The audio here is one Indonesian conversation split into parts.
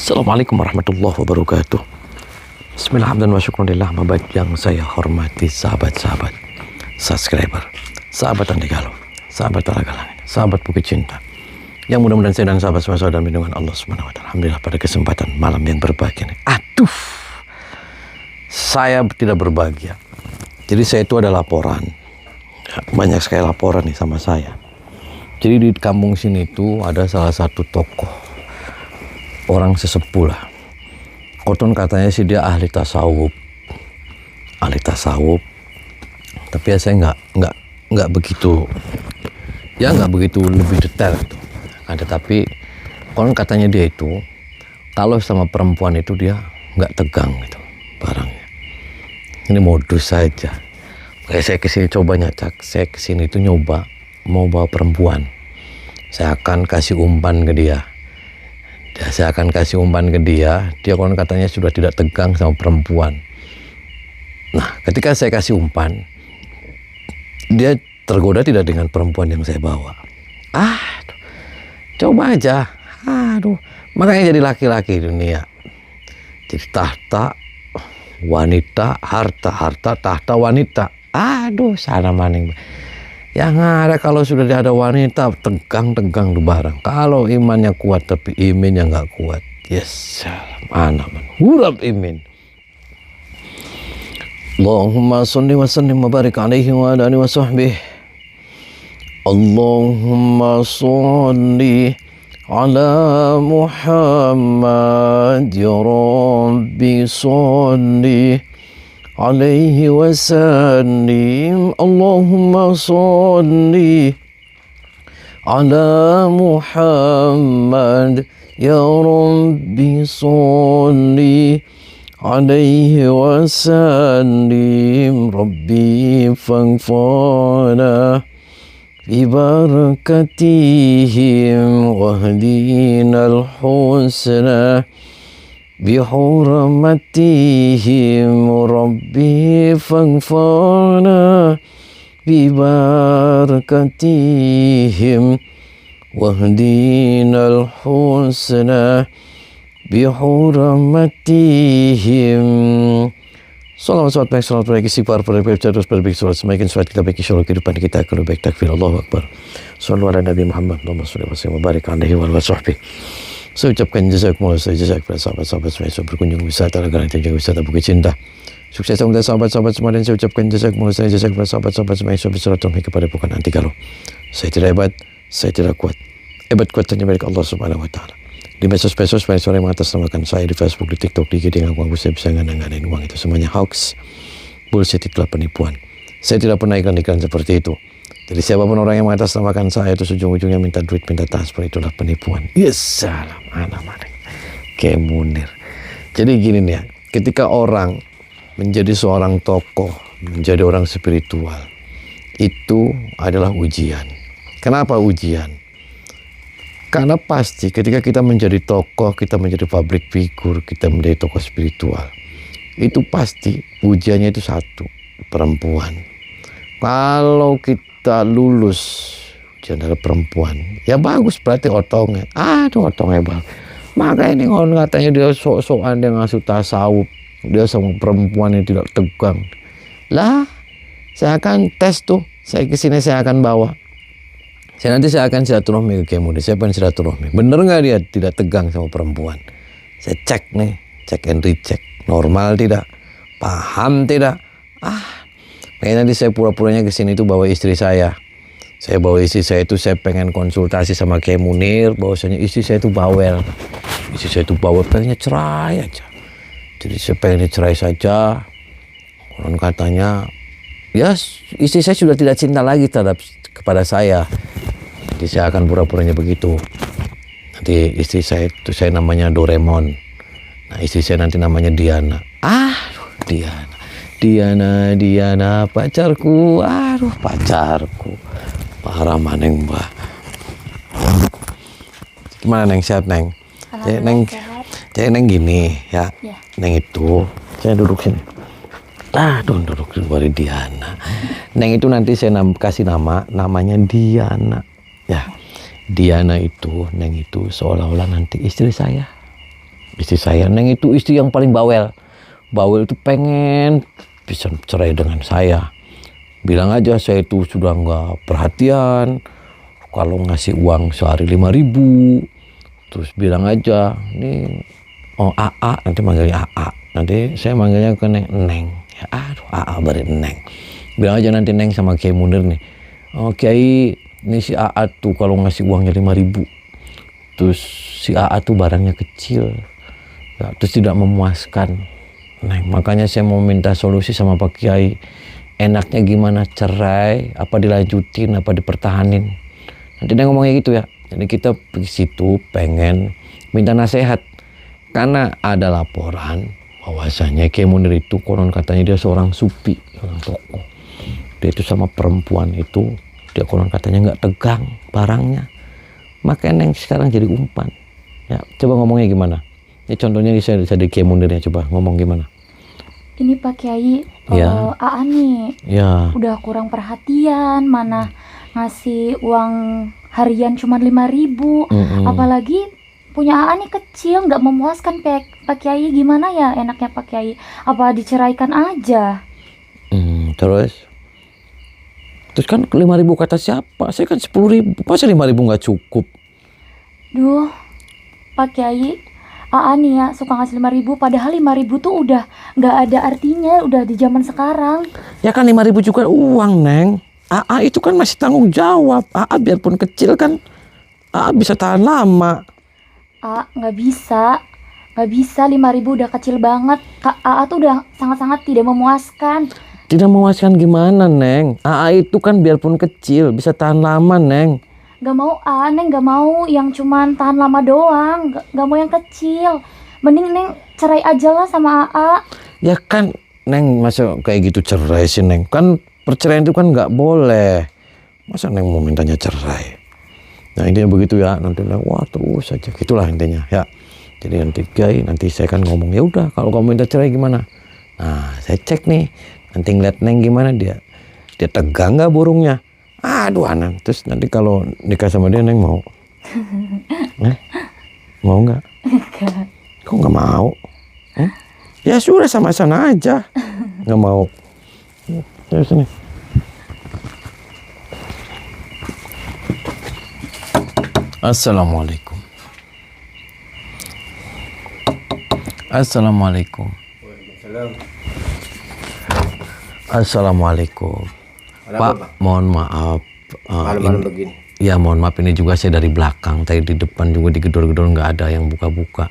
Assalamualaikum warahmatullahi wabarakatuh. Bismillahirrahmanirrahim wa syukurillah. Baik yang saya hormati sahabat-sahabat subscriber, sahabat anti galau, sahabat Talagalang, sahabat Bukit Cinta, yang mudah-mudahan saya dan sahabat semua dalam lindungan Allah Subhanahu wa taala. Alhamdulillah pada kesempatan malam yang berbahagia ini. Saya tidak berbahagia. Jadi saya itu ada laporan. Banyak sekali laporan nih sama saya. Jadi di kampung sini itu ada salah satu tokoh, orang sesepuh lah. Konon katanya sih dia ahli tasawuf. Tapi ya saya nggak begitu lebih detail gitu. Ada, tapi konon katanya dia itu kalau sama perempuan itu dia nggak tegang gitu barangnya. Ini modus saja. Kayak saya kesini coba nyacak, saya kesini itu nyoba mau bawa perempuan. Saya akan kasih umpan ke dia. Saya akan kasih umpan ke dia. Dia konon katanya sudah tidak tegang sama perempuan. Nah, ketika saya kasih umpan, dia tergoda tidak dengan perempuan yang saya bawa. Coba aja. Makanya jadi laki-laki dunia. Jadi tahta wanita, harta tahta wanita. Sana maning. Yang ada kalau sudah ada wanita tegang tuh barang. Kalau imannya kuat tapi iminnya nggak kuat, yes, mana huruf imin. Allahumma sholli wa sallim wa barik alaihi wa ala alihi wa sahbihi. Allahumma sholli ala Muhammad ya Rabbi sholli alaihi wasallim. Allahumma sholli ala Muhammad ya Rabbi sholli alaihi wasallim. Rabbi faghfirna bi barakatihim wahdina al-husna bihurmatihim. Rabbi faghfirna bibarakatihim wahdina al-husna bihurmatihim. Salawat baik, salawat baik, istighfar pada terus berbaik, salawat semakin salawat kita baik, insyaallah kehidupan kita akan lebih baik. Takbir, Allahu Akbar. Shallu ala Nabi Muhammad, Allahumma shalli wa sallim wa barik alaihi wa sahbihi. Saya ucapkan jazakumullah khairan, jazak kepada sahabat-sahabat semua yang berkunjung wisata Talagalang dan juga wisata Bukit Cinta. Sukses untuk sahabat-sahabat semua, dan saya ucapkan jazakumullah khairan, jazak kepada sahabat-sahabat semua yang bersilaturahmi kepada bukan anti galau. Saya tidak hebat, saya tidak kuat. Hebat kuat hanya milik Allah Subhanahu wa taala. Di medsos banyak orang yang mengatasnamakan saya di Facebook, di TikTok, di IG dengan uang saya bisa ngadain uang. Itu semuanya hoax, bullshit, itulah penipuan. Saya tidak pernah iklan-iklan seperti itu. Jadi siapapun orang yang mengatasnamakan saya itu ujung-ujungnya minta duit, minta transfer, itulah penipuan. Yes, salam anak-anak. Kayak Munir. Jadi gini nih ya, ketika orang menjadi seorang tokoh, menjadi orang spiritual, itu adalah ujian. Kenapa ujian? Karena pasti ketika kita menjadi tokoh, kita menjadi public figure, kita menjadi tokoh spiritual, itu pasti ujiannya itu satu, perempuan. Kalau kita lulus ujian dari perempuan, ya bagus, berarti otongnya. Otongnya bagus. Makanya ini orang katanya dia sok-sokan, dia ngasuh tasawuf, dia sama perempuan yang tidak tegang. Lah, saya akan tes tuh, saya kesini saya akan bawa. Nanti saya akan silaturahmi ke Kemudian. Saya pengen silaturahmi. Bener nggak dia tidak tegang sama perempuan? Saya cek nih, cek and recheck. Normal tidak? Paham tidak? Makanya nanti saya pura-puranya kesini itu bawa istri saya. Saya bawa istri saya itu, saya pengen konsultasi sama Kiai Munir. Bahwasanya istri saya itu bawel. Istri saya itu bawel, pengennya cerai aja. Jadi saya pengennya cerai saja. Orang katanya, ya istri saya sudah tidak cinta lagi kepada saya. Jadi saya akan pura-puranya begitu. Nanti istri saya itu, saya namanya Doraemon. Nah, istri saya nanti namanya Diana. Diana pacarku. Pacarku. Parah maneng, Mbak. Gimana Neng, sehat Neng? Jadi Neng gini ya. Neng itu, saya duduk sini. Duduk di Diana. Neng itu nanti saya kasih namanya Diana. Ya, Diana itu, Neng itu seolah-olah nanti istri saya. istri saya. Neng itu istri yang paling bawel. Bawel itu pengen bisa cerai dengan saya. Bilang aja saya itu sudah nggak perhatian. Kalau ngasih uang sehari 5.000, terus bilang aja, ini AA, nanti manggilnya AA. Nanti saya manggilnya ke Neng. Ya, aduh, AA bari Neng. Bilang aja nanti Neng sama Kiai Munir nih. Oh Kiai, ini si AA tuh kalau ngasih uangnya 5.000. Terus si AA tuh barangnya kecil. Ya, terus tidak memuaskan. Neng, makanya saya mau minta solusi sama Pak Kiai. Enaknya gimana, cerai, apa dilanjutin, apa dipertahanin. Nanti dia ngomongnya gitu ya. Jadi kita pergi situ pengen minta nasihat. Karena ada laporan bahwasanya Kiai Munir itu konon katanya dia seorang sufi, seorang tokoh. Dia itu sama perempuan itu, dia konon katanya nggak tegang barangnya. Makanya yang sekarang jadi umpan. Ya, coba ngomongnya gimana? Ini contohnya saya di Kiai Munirnya, coba ngomong gimana? Ini Pak Kiai, Ya. AA nih Ya. udah kurang perhatian, mana ngasih uang harian cuma 5.000, apalagi punya AA nih kecil, nggak memuaskan Pak Kiai. Gimana ya enaknya Pak Kiai? Apa diceraikan aja? Terus kan 5.000 kata siapa? Saya kan 10.000, masa 5.000 nggak cukup? Duh, Pak Kiai, AA nih ya suka ngasih 5.000, padahal 5.000 tuh udah nggak ada artinya, udah di zaman sekarang. Ya kan 5.000 juga uang, Neng. AA itu kan masih tanggung jawab. AA biarpun kecil kan, AA bisa tahan lama. Nggak bisa 5.000 udah kecil banget. AA tuh udah sangat-sangat tidak memuaskan. Tidak memuaskan gimana, Neng? AA itu kan biarpun kecil, bisa tahan lama, Neng. Gak mau Neng gak mau yang cuman tahan lama doang, gak mau yang kecil. Mending Neng cerai aja lah sama AA. Ya kan, Neng, masa kayak gitu cerai sih, Neng? Kan perceraian itu kan nggak boleh. Masa Neng mau mintanya cerai? Nah intinya begitu ya, nanti Neng, wah terus aja. Gitulah intinya ya. Jadi nanti saya kan ngomong, ya udah kalau kamu minta cerai gimana? Nah saya cek nih, nanti ngeliat Neng gimana dia tegang nggak burungnya? Aduh Anan, terus nanti kalau nikah sama dia Neng mau? Mau nggak? Kok nggak mau? Ya sudah sama sana aja, nggak mau. Terus nih. Assalamualaikum. Assalamualaikum. Assalamualaikum. Pak, mohon maaf. Malam-malam begini. Ya mohon maaf, ini juga saya dari belakang. Tadi di depan juga di gedor-gedor nggak ada yang buka-buka.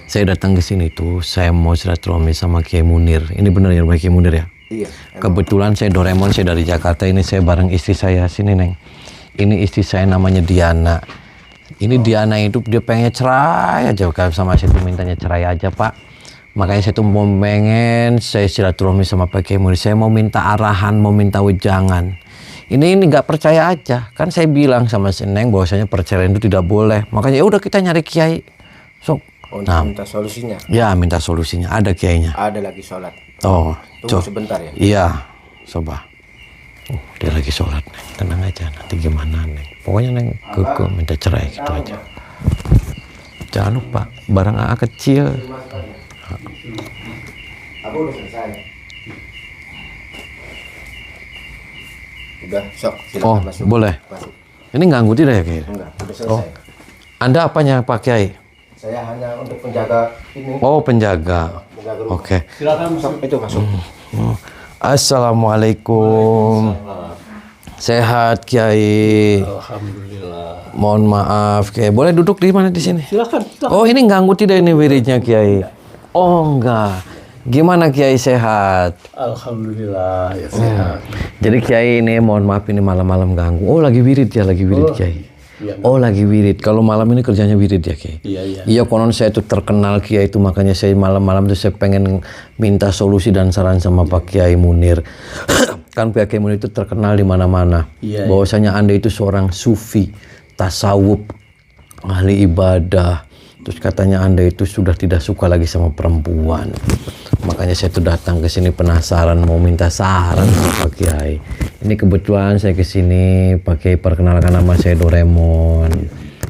Saya datang ke sini tuh, saya mau silaturahmi sama Kiai Munir. Ini benar ya Kiai Munir ya? Iya. Kebetulan saya Doraemon, saya dari Jakarta. Ini saya bareng istri saya. Sini Neng. Ini istri saya namanya Diana. Ini Diana itu dia pengen cerai aja. Kalau sama saya tuh mintanya cerai aja Pak. Makanya saya tuh mau pengen saya silaturahmi sama Pak Kiai Munir. Saya mau minta arahan, mau minta wejangan. Ini nggak percaya aja. Kan saya bilang sama si Neng bahwasanya perceraian itu tidak boleh. Makanya ya udah kita nyari kiai. Minta solusinya. Ya minta solusinya. Ada kiainya. Ada lagi sholat. Oh, Tunggu sebentar ya. Iya, coba. Dia lagi sholat, Neng. Tenang aja. Nanti gimana, Neng? Pokoknya Neng keke minta cerai gitu aja. Jangan lupa barang AA kecil. Aku udah selesai. Udah, sok silakan masuk. Boleh. Masuk. Ini ganggu tidak ya kayaknya? Enggak, udah selesai. Anda apanya Pak Kiai? Saya hanya untuk penjaga ini. Oh, penjaga. Penjaga rumah. Oke. Silakan masuk. Itu masuk. Assalamualaikum. Sehat Kiai. Alhamdulillah. Mohon maaf Kiai. Boleh duduk di mana di sini? Silakan. Oh, ini ganggu tidak ini wiridnya Kiai? Oh, enggak. Gimana Kiai sehat? Alhamdulillah ya sehat. Jadi Kiai ini mohon maaf ini malam-malam ganggu. Oh, lagi wirid ya, lagi wirid Kiai. Iya. Oh, lagi wirid. Kalau malam ini kerjanya wirid ya Kiai? Iya. Iya, konon saya itu terkenal Kiai itu, makanya saya malam-malam itu saya pengen minta solusi dan saran sama Pak Kiai Munir. Kan Pak Kiai Munir itu terkenal di mana-mana. Iya, Bahwasanya Anda itu seorang sufi, tasawuf, ahli ibadah. Terus katanya Anda itu sudah tidak suka lagi sama perempuan. Makanya saya tuh datang ke sini penasaran mau minta saran sama Pak Kiai. Ini kebetulan saya ke sini Pak Kiai perkenalkan nama saya Doraemon.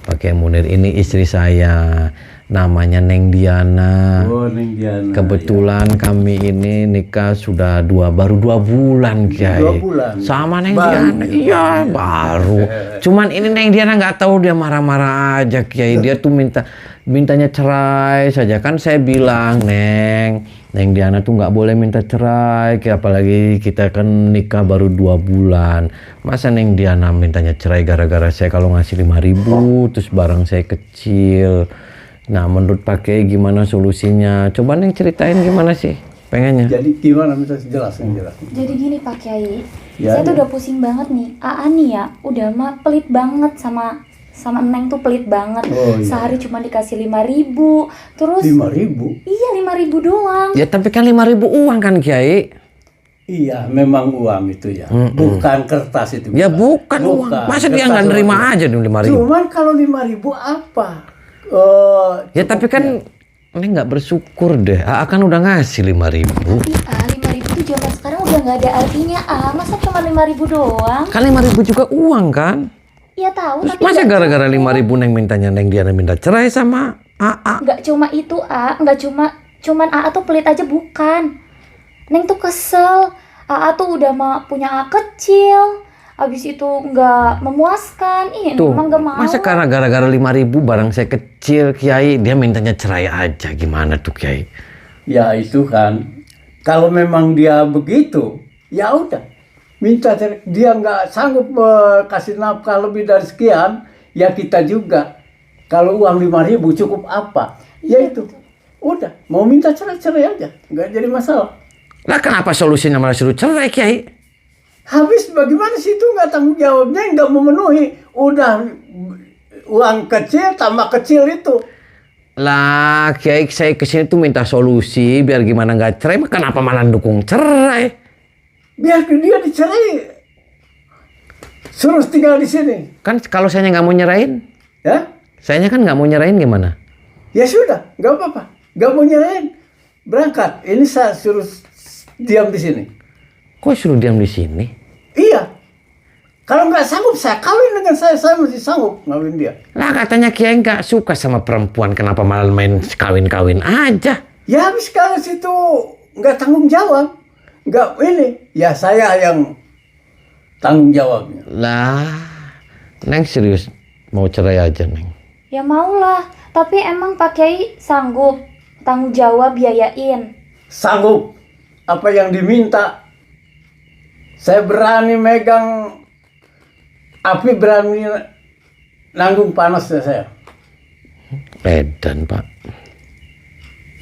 Pak Kiai Munir ini istri saya namanya Neng Diana. Oh, Neng Diana. Kebetulan kami ini nikah sudah baru 2 bulan Kiai. 2 bulan. Sama Neng Baru. Diana. Iya, baru. Cuman ini Neng Diana nggak tahu, dia marah-marah aja Kiai. Dia tuh mintanya cerai saja. Kan saya bilang, Neng Diana tuh nggak boleh minta cerai, apalagi kita kan nikah baru 2 bulan. Masa Neng Diana mintanya cerai gara-gara saya kalau ngasih 5.000 terus barang saya kecil. Nah, menurut Pak Kiai gimana solusinya? Coba Neng ceritain gimana sih pengennya. Jadi gimana, minta jelasin. Jadi gini Pak Kiai, Ya, saya tuh ya. udah pusing banget nih. Aa nih ya, udah mah pelit banget sama Neng tuh pelit banget. Oh, iya. Sehari cuma dikasih 5.000, terus 5.000? iya 5.000 doang. Ya tapi kan 5.000 uang kan Kiai. Iya, memang uang itu ya. Bukan kertas itu. Ya bukan uang. Masa dia nggak nerima aja nih 5.000? Cuman kalau 5.000 apa? Ya tapi kan Neng nggak bersyukur deh. Akan udah ngasih 5.000. Tapi 5.000 tuh zaman sekarang udah nggak ada artinya. Masa cuma 5.000 doang? Kan 5.000 juga uang kan? Iya tahu, Terus tapi masa nggak gara-gara cukup. 5.000 Neng mintanya Neng Diana minta cerai sama AA? Nggak cuma itu, nggak cuman Aa tuh pelit aja, bukan. Neng tuh kesel. Aa tuh udah punya A kecil, abis itu nggak memuaskan. Tuh, Memang nggak mau. masa karena gara-gara 5.000 barang saya kecil Kiai, dia mintanya cerai aja. Gimana tuh Kiai? Ya itu kan, kalau memang dia begitu, ya udah, minta cerai. Dia nggak sanggup kasih nafkah lebih dari sekian, ya kita juga. Kalau uang 5.000 cukup apa? Ya Iya, itu, udah, mau minta cerai aja, nggak jadi masalah. Lah kenapa solusinya malah suruh cerai Kiai? Habis bagaimana sih itu nggak tanggung jawabnya, nggak memenuhi. Udah uang kecil tambah kecil itu. Lah Kiai, saya kesini tuh minta solusi biar gimana nggak cerai. Kenapa malah dukung cerai? Biar dia dicerai, suruh tinggal di sini, Kan kalau saya nggak mau nyerahin, ya? sayanya kan nggak mau nyerahin gimana? Ya sudah, nggak apa-apa, nggak mau nyerahin, berangkat. Ini saya suruh diam di sini. Kok suruh diam di sini? Iya, kalau nggak sanggup saya kawin dengan saya masih sanggup ngawin dia. Lah katanya Kiai nggak suka sama perempuan, kenapa malah main kawin-kawin aja? Ya habis kalau situ nggak tanggung jawab, nggak ini, ya saya yang tanggung jawabnya. Lah, Neng serius mau cerai aja Neng? Ya maulah, tapi emang Pak Kiai sanggup tanggung jawab biayain? Sanggup apa yang diminta. Saya berani megang api, berani nanggung panasnya saya. Edan Pak.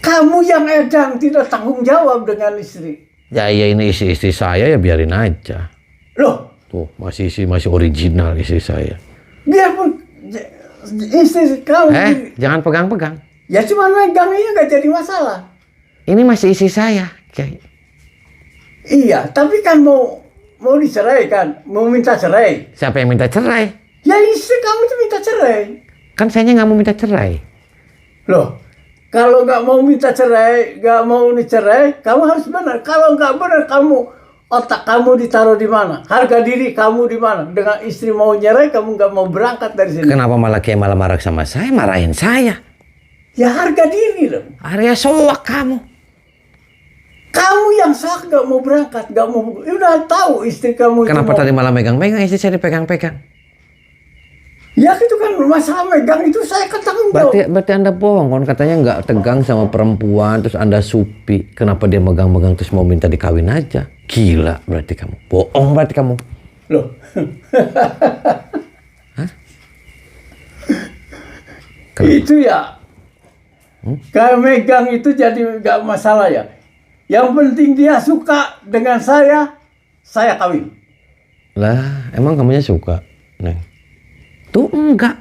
Kamu yang edan tidak tanggung jawab dengan istri. Ya iya, ini istri saya, ya biarin aja. Loh, Tuh masih original istri saya. biarpun istri kamu Jangan pegang-pegang. ya cuma megang ini nggak jadi masalah. Ini masih istri saya Kiai. Iya, tapi kan mau dicerai kan, mau minta cerai. Siapa yang minta cerai? Ya istri kamu itu minta cerai. Kan sayanya nggak mau minta cerai. Loh, kalau nggak mau minta cerai, nggak mau dicerai, kamu harus benar. Kalau nggak benar, kamu otak kamu ditaruh di mana? Harga diri kamu di mana? Dengan istri mau nyerai, kamu nggak mau berangkat dari sini. Kenapa malah Kiai malah marah sama saya, marahin saya? Ya harga diri dong. Arya soak kamu. Kamu yang sah nggak mau berangkat, nggak mau. Udah tahu istri kamu itu Kenapa mau- tadi malah megang-megang, istri saya dipegang-pegang? Ya itu kan masalah megang itu saya kan tanggung jawab. Berarti Anda bohong, kan katanya nggak tegang sama perempuan, terus Anda supi. Kenapa dia megang-megang terus mau minta dikawin aja? Gila berarti kamu. Bohong berarti kamu. Loh. Itu ya. Kalau megang itu jadi nggak masalah ya. Yang penting dia suka dengan saya kawin. Lah, emang kamunya suka, Neng? Tuh enggak.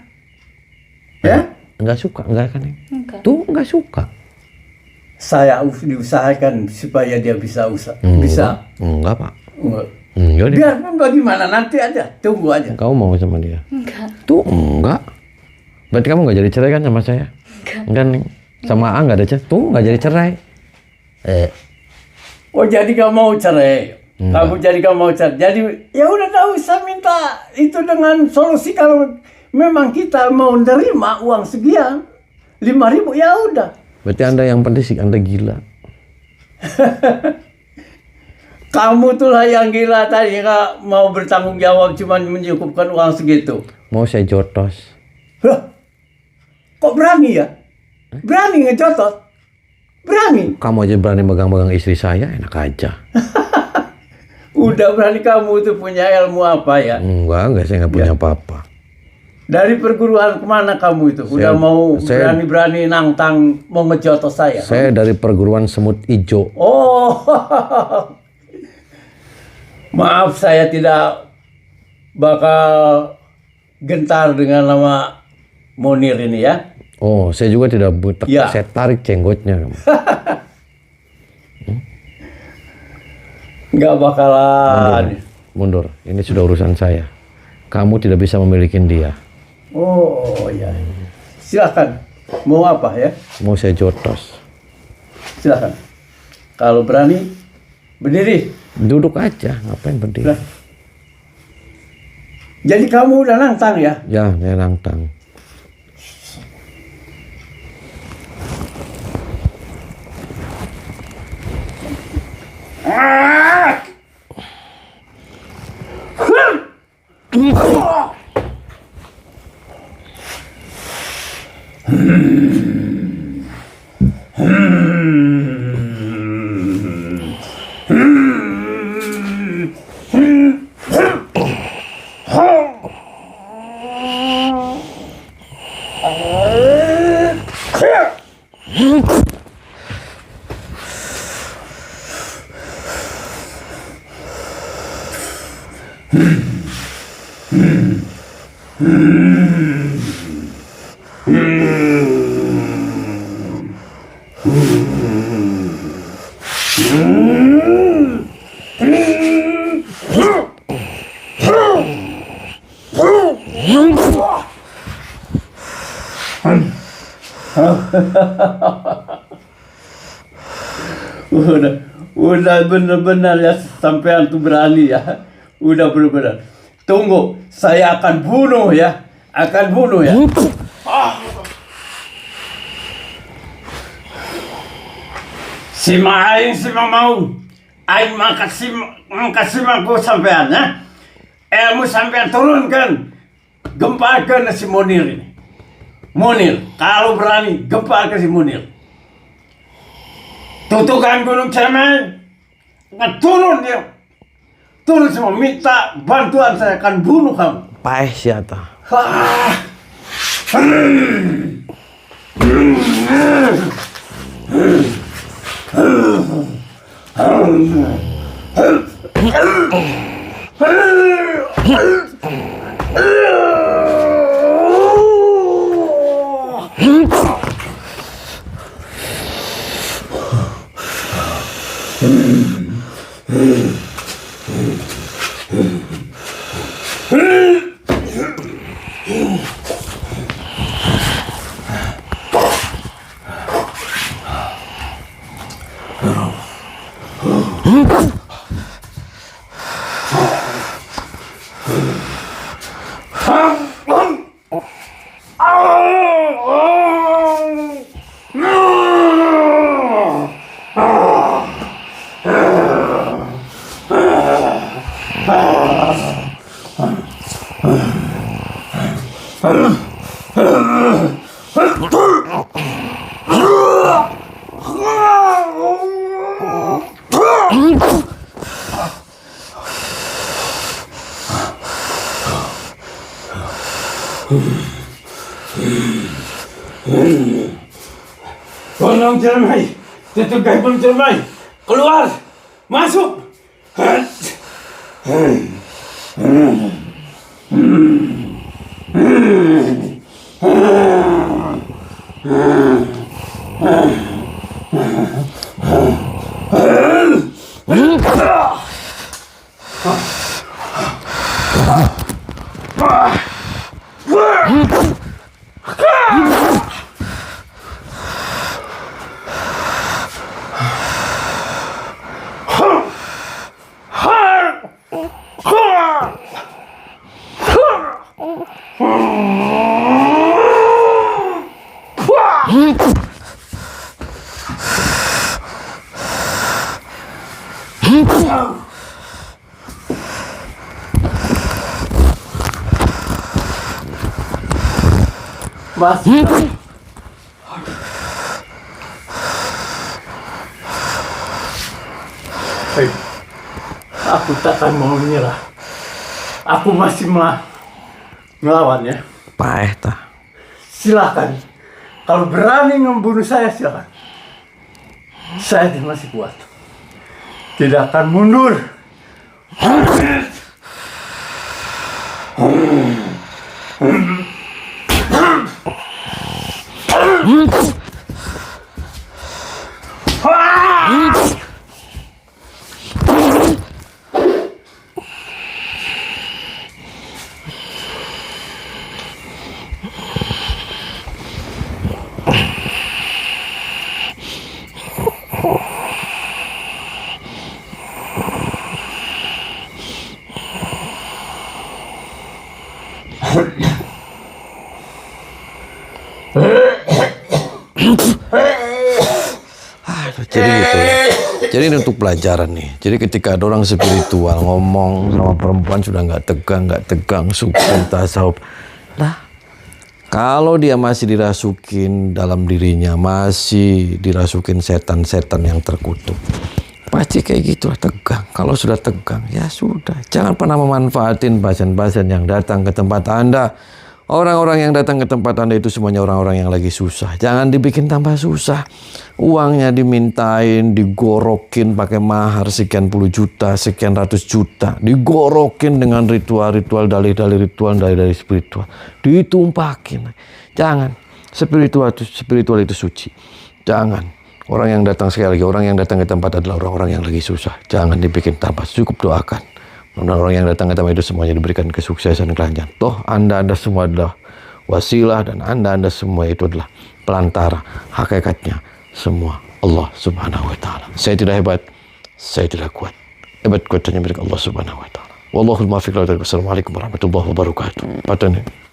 Ya? Enggak suka, enggak kan, Neng? Enggak. Tuh enggak suka. Saya diusahakan supaya dia bisa bisa. Enggak, Pak. Enggak. Enggak deh. Biarpun bagaimana nanti aja, tunggu aja. Kamu mau sama dia? Enggak. Tuh enggak. Berarti kamu nggak jadi cerai kan sama saya? Enggak, Neng. Sama A nggak ada cerai. Tuh nggak jadi cerai. Oh jadi kamu mau cerai? Kamu jadi kamu mau cerai? Jadi ya udah tahu, saya minta itu dengan solusi. Kalau memang kita mau nerima uang sekian, 5.000 ya udah. Berarti Anda yang pendisik, Anda gila. Kamu tuh lah yang gila tadi, nggak mau bertanggung jawab cuma menyukupkan uang segitu. Mau saya jotos. Loh, kok berani ya? Berani ngejotot? Berani? Kamu aja berani megang-megang istri saya, enak aja. Udah berani kamu tuh punya ilmu apa ya? Enggak, saya nggak punya apa-apa. Dari perguruan kemana kamu itu? Udah mau berani-berani nantang mau ngejotos saya? Saya dari perguruan semut ijo. Oh, maaf saya tidak bakal gentar dengan nama Monir ini ya. Oh, saya juga tidak buta. Ya. Saya tarik jenggotnya. Nggak bakalan. Mundur. Ini sudah urusan saya. Kamu tidak bisa memiliki dia. Oh ya, silakan. Mau apa ya? Mau saya jotos. Silakan. Kalau berani, berdiri. Duduk aja, ngapain berdiri? Lah. Jadi kamu udah nantang ya? Ya, saya nantang. Udah benar-benar ya sampean tuh berani ya. Udah benar-benar. Tunggu, saya akan bunuh ya. Akan bunuh ya. Si aing si mau. Aing makasih aku sampean ya. Ilmu sampean turunkan. Gempalkan si Monir ini. Monir, kalau berani gempalkan si Monir. Tutukan Gunung Cermai, turun dia, turun semua, minta bantuan, saya akan bunuh kamu. Paeh siata. Gunung Cermai, tutup Gunung Cermai, keluar, masuk. Mas, hei, aku takkan mau menyerah. Aku masih melawan ya. Paeh tah. Silakan. Kalau berani membunuh saya silakan. Saya masih kuat. Tidak akan mundur. Jadi gitu ya. Jadi ini untuk pelajaran nih. Jadi ketika ada orang spiritual ngomong sama perempuan sudah nggak tegang, sukun, tasawuf. Lah, kalau dia masih dirasukin dalam dirinya, masih dirasukin setan-setan yang terkutuk, pasti kayak gitulah, tegang. Kalau sudah tegang, ya sudah. Jangan pernah memanfaatin pasien-pasien yang datang ke tempat Anda. Orang-orang yang datang ke tempat Anda itu semuanya orang-orang yang lagi susah. Jangan dibikin tambah susah. Uangnya dimintain, digorokin pakai mahar sekian puluh juta, sekian ratus juta. Digorokin dengan ritual-ritual, dalih-dalih ritual, dalih-dalih spiritual. Ditumpakin. Jangan. Spiritual itu suci. Jangan. Orang yang datang, sekali lagi, orang yang datang ke tempat adalah orang-orang yang lagi susah. Jangan dibikin tambah. Cukup doakan. Orang yang datang ke tempat itu semuanya diberikan kesuksesan dan kelancaran. Toh Anda semua adalah wasilah, dan Anda semua itu adalah pelantara. Hakikatnya semua Allah Subhanahu wa taala. Saya tidak hebat, saya tidak kuat. Hebat kuatnya milik Allah Subhanahu wa taala. Wallahul muwaffiq. Wassalamualaikum warahmatullahi wabarakatuh. Patane.